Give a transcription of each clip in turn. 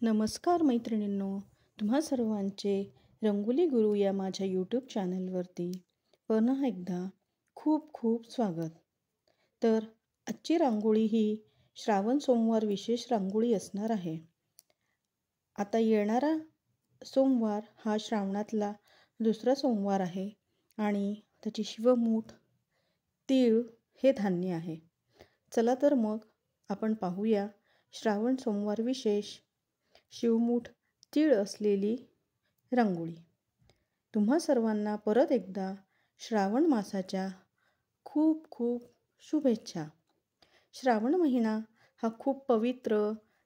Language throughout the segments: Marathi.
नमस्कार मैत्रिणींनो, तुम्हा सर्वांचे रंगोली गुरु या माझ्या यूट्यूब चॅनलवरती पुन्हा एकदा खूप खूप स्वागत. तर आजची रांगोळी ही श्रावण सोमवार विशेष रांगोळी असणार आहे. आता येणारा सोमवार हा श्रावणातला दुसरा सोमवार आहे आणि त्याची शिवमूठ तीळ हे धान्य आहे. चला तर मग आपण पाहूया श्रावण सोमवार विशेष शिवमूठ तीळ असलेली रांगोळी. तुम्हा सर्वांना परत एकदा श्रावण मासाच्या खूप खूप शुभेच्छा. श्रावण महिना हा खूप पवित्र,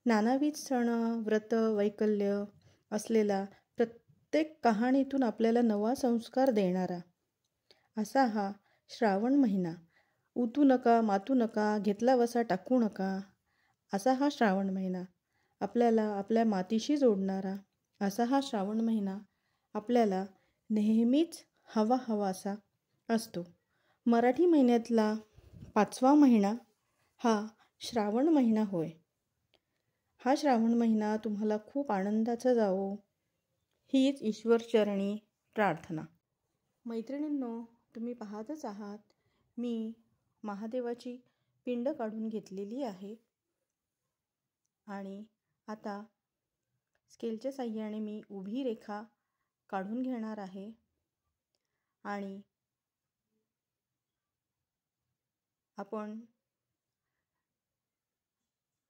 नानाविध सण, व्रत, वैकल्य असलेला, प्रत्येक कहाणीतून आपल्याला नवा संस्कार देणारा असा हा श्रावण महिना. उतू नका, मातू नका, घेतला वसा टाकू नका, असा हा श्रावण महिना आपल्याला आपल्या मातीशी जोडणारा असा हा श्रावण महिना आपल्याला नेहमीच हवासा असतो. मराठी महिन्यातला 5वा महिना हा श्रावण महिना होय. हा श्रावण महिना तुम्हाला खूप आनंदाचा जावो हीच ईश्वरचरणी प्रार्थना. मैत्रिणींनो, तुम्ही पाहतच आहात मी महादेवाची पिंड काढून घेतलेली आहे आणि आता स्केलच्या साहाय्याने मी उभी रेखा काढून घेणार आहे आणि आपण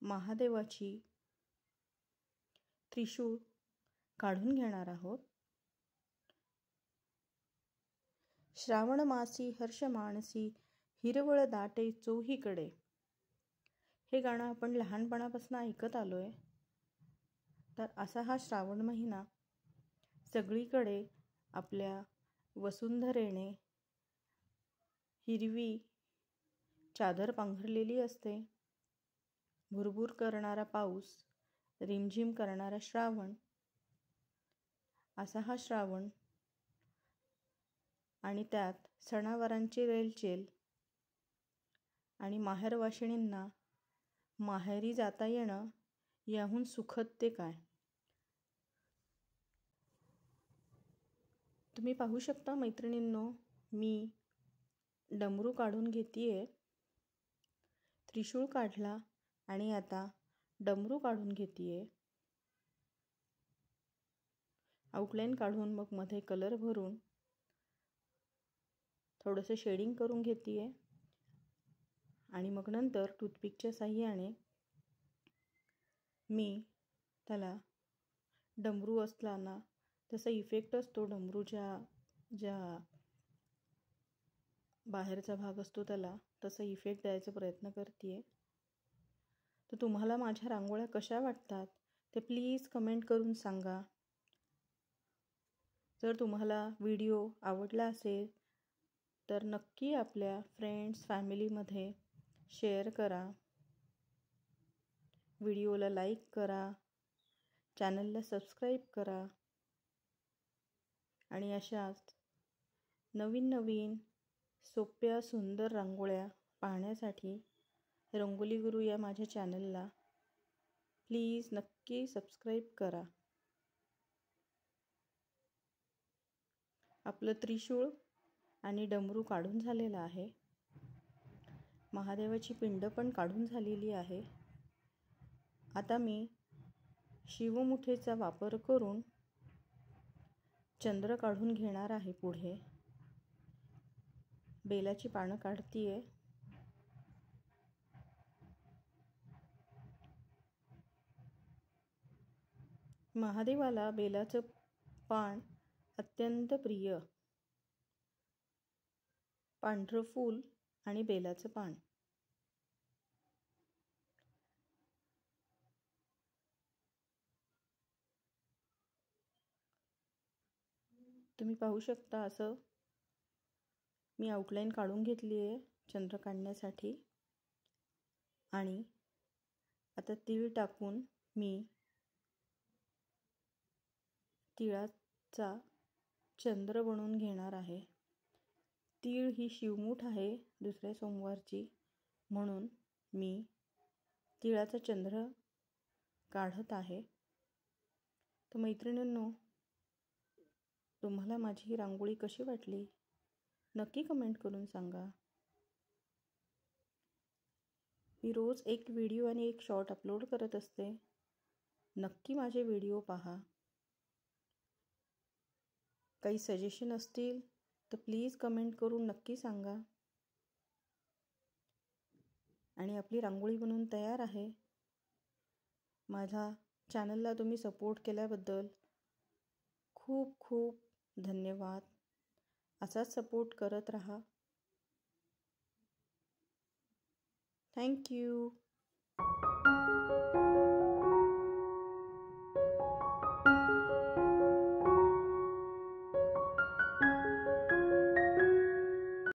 महादेवाची त्रिशूळ काढून घेणार आहोत. श्रावण मासी हर्ष मानसी, हिरवळ दाटे चोहीकडे, हे गाणं आपण लहानपणापासून ऐकत आलोय. तर असा हा श्रावण महिना सगळीकडे आपल्या वसुंधरेने हिरवी चादर पांघरलेली असते. भुरभुर करणारा पाऊस, रिमझिम करणारा श्रावण, असा हा श्रावण आणि त्यात सणावारांची रेलचेल आणि माहेरवाशिणींना माहेरी जाता येणं याहून सुखद ते काय. तुम्ही पाहू शकता मैत्रिणींनो, मी डमरू काढून घेतीये. त्रिशूळ काढला आणि आता डमरू काढून घेतीये. आउटलाईन काढून मग मध्ये कलर भरून थोडंसं शेडिंग करून घेतीये आणि मग नंतर टूथपिकच्या साहाय्याने मी त्याला डमरू असताना तसा इफेक्ट असतो, डमरूच्या ज्या बाहेरचा भाग असतो त्याला तसा इफेक्ट द्यायचा प्रयत्न करते. तर तुम्हाला माझ्या रांगोळ्या कशा वाटतात ते प्लीज कमेंट करून सांगा. जर तुम्हाला व्हिडिओ आवडला असेल तर नक्की आपल्या फ्रेंड्स फॅमिलीमध्ये शेअर करा, व्हिडिओला लाईक करा, चॅनलला सबस्क्राईब करा आणि अशाच नवीन नवीन सोप्या सुंदर रांगोळ्या पाहण्यासाठी रंगोली गुरु या माझ्या चॅनलला प्लीज नक्की सबस्क्राईब करा. आपलं त्रिशूळ आणि डमरू काढून झालेलं आहे. महादेवाची पिंड पण काढून झालेली आहे. आता मी शिवमुठेचा वापर करून चंद्र काढून घेणार आहे. पुढे बेलाची पानं काढतीये. महादेवाला बेलाचं पान अत्यंत प्रिय. पांढरं फूल आणि बेलाचं पान. तुम्ही पाहू शकता असं मी आउटलाईन काढून घेतली आहे चंद्र काढण्यासाठी आणि आता तीळ टाकून मी तिळाचा चंद्र बनवून घेणार आहे. तीळ ही शिवमूठ आहे दुसऱ्या सोमवारची, म्हणून मी तिळाचा चंद्र काढत आहे. तर मैत्रिणींनो, तुम्हाला माझी ही रांगोळी कशी वाटली नक्की कमेंट करून सांगा. मी रोज एक व्हिडिओ आणि एक शॉर्ट अपलोड करत असते. नक्की माझे व्हिडिओ पहा. काही सजेशन असतील तर प्लीज कमेंट करून नक्की सांगा. आणि आपली रांगोळी बनवून तयार आहे. माझ्या चॅनलला तुम्ही सपोर्ट केल्याबद्दल खूप खूप धन्यवाद. असाच सपोर्ट करत राहा. Thank you.